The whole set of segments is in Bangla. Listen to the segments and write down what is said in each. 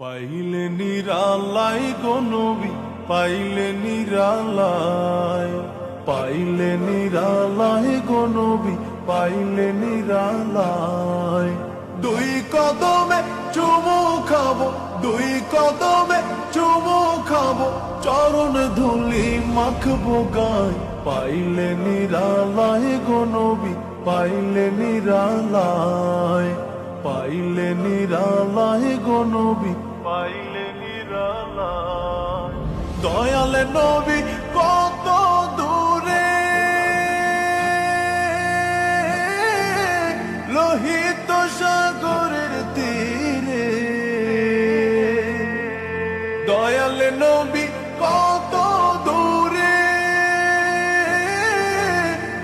পাইলে নিরালাই গো নবী, পাইলে নিরালাই, পাইলে নিরালাই গো নবী, পাইলে নিরালাই। দুই কদমে চুমু খাবো, দুই কদমে চুমু খাবো, চরণ ধুলি মাখবো গায়। পাইলে নিরালাই গো নবী, পাইলে নিরালাই, পাইলে নিরালাই গো নবী, পাইলে নিরালাই। দয়াল নবী কত দূরে, লোহিত সাগরের তীরে। দয়াল নবী কত দূরে,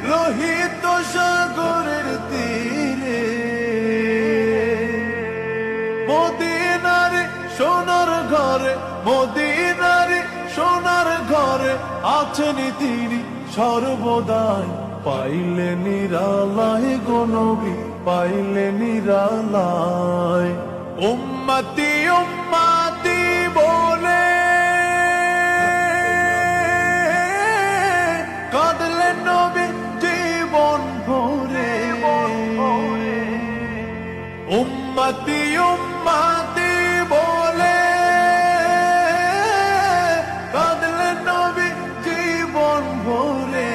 লোহিত সাগরের তীরে। মদিনারে সোনার ঘরে, মদিনারে সোনার ঘরে আছেন তিনি সর্বদাই। পাইলে নিরালাই গো নবী, পাইলে নিরালাই। উম্মতি উম্মতি বলে কাঁদলেন নবী জীবন ভরে। উম্মতি উম্মতি বলে কাঁদলেন নবী জীবন ভরে।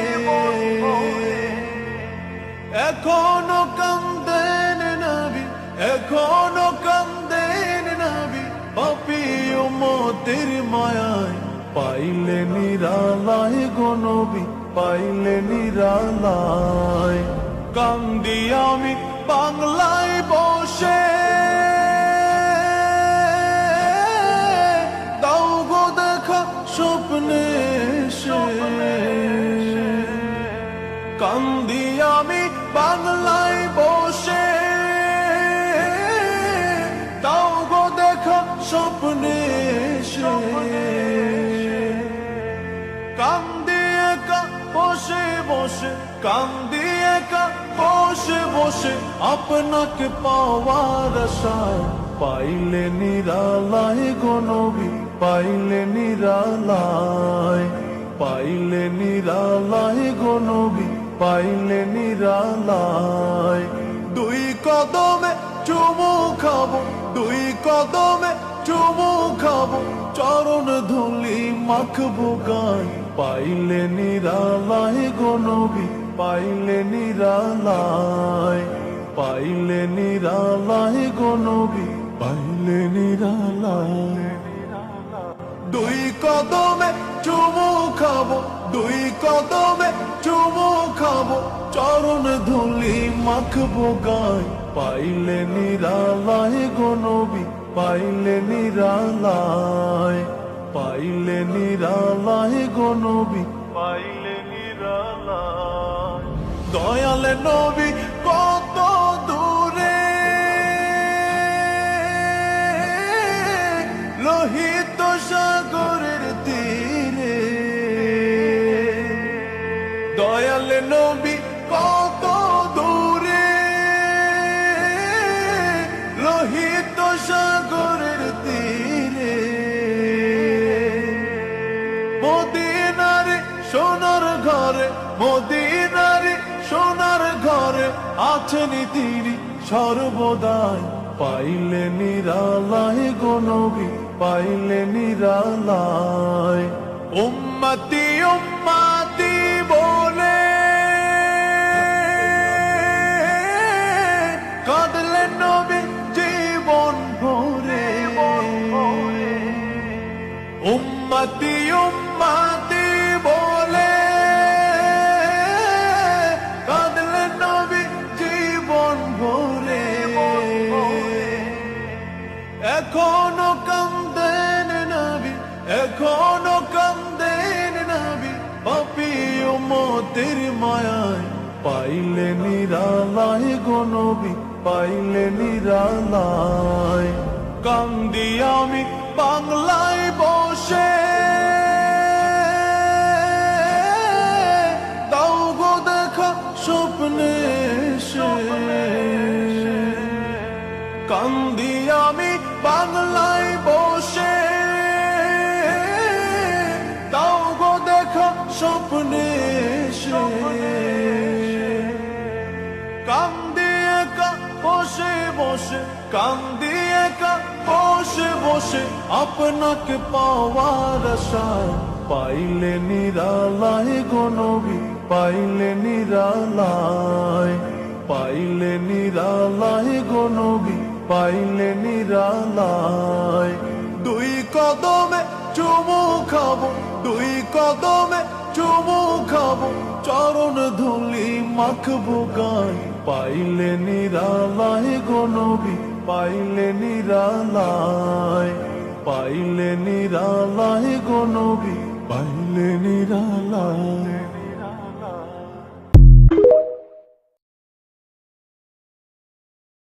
এখনো কান্দেন নবী, এখনো কান্দেন নবী, পাপী উম্মতের মায়ায়। পাইলে নিরালাই গো নবী, পাইলে নিরালাই। কান্দি আমি বাংলায় বসে, দাও গো দেখা স্বপ্নে এসে। কান্দি আমি বাংলায় বসে, দাও গো দেখা স্বপ্নে এসে। কান্দি একা বসে বসে, কান্দি একা বসে বসে, আপনাকে পাওয়ার আশায়। পাইলে নিরালাই গো নবী, পাইলে নিরালাই, পাইলে নিরালাই গো নবী, পাইলে নিরালাই। দুই কদমে চুমু খাবো, দুই কদমে চুমু খাবো, চরণ ধুলি মাখবো গায়। পাইলে নিরালাই গো নবী, পাইলে নিরালাই, পাইলে নিরালাই গো নবী, পাইলে নিরালাই। দুই কদমে চুমু খাবো, দুই কদমে চুমু খাবো, চরণ ধুলি মাখবো গায়। পাইলে নিরালাই গো নবী, পাইলে নিরালাই, পাইলে নিরালাই গো নবী, পাইলে নিরালাই। দয়াল নবী কত দূরে, লোহিত সাগরের তীরে। দয়াল নবী কত দূরে, লোহিত সাগরের তীরে। মদিনারে সোনার ঘরে, মদিনারে সোনার ঘরে আছেন তিনি সর্বদাই। পাইলে নিরালাই গো নবী, পাইলে নিরালাই। উম্মতি উম্মতি বলে কাঁদলেন নবী জীবন ভরে। উম্মতি উম্মতি বলে কাঁদলেন নবী জীবন ভরে। এখনো কান্দেন নবী, এখনো কান্দেন নবী, পাপী উম্মতের মায়ায়। পাইলে নিরালাই গো নবী, পাইলে নিরালাই। কান্দি আমি বাংলায় বসে, দাও গো দেখা স্বপ্নে এসে। কান্দি আমি বাংলায় কান্দি একা বসে বসে আপনাকে পাওয়ার আশায়, পাইলে নিরালায় গো নবী, পাইলে নিরালায়, পাইলে নিরালায় গো নবী, পাইলে নিরালায়। দুই কদমে চুমু খাবো, দুই কদমে চুমু খাবো, চরণ ধুলি মাখবো গায়, পাইলে নিরালায় গো নবী, পাইলে নিরালায়, পাইলে নিরালায় গো নবী, পাইলে নিরালায়।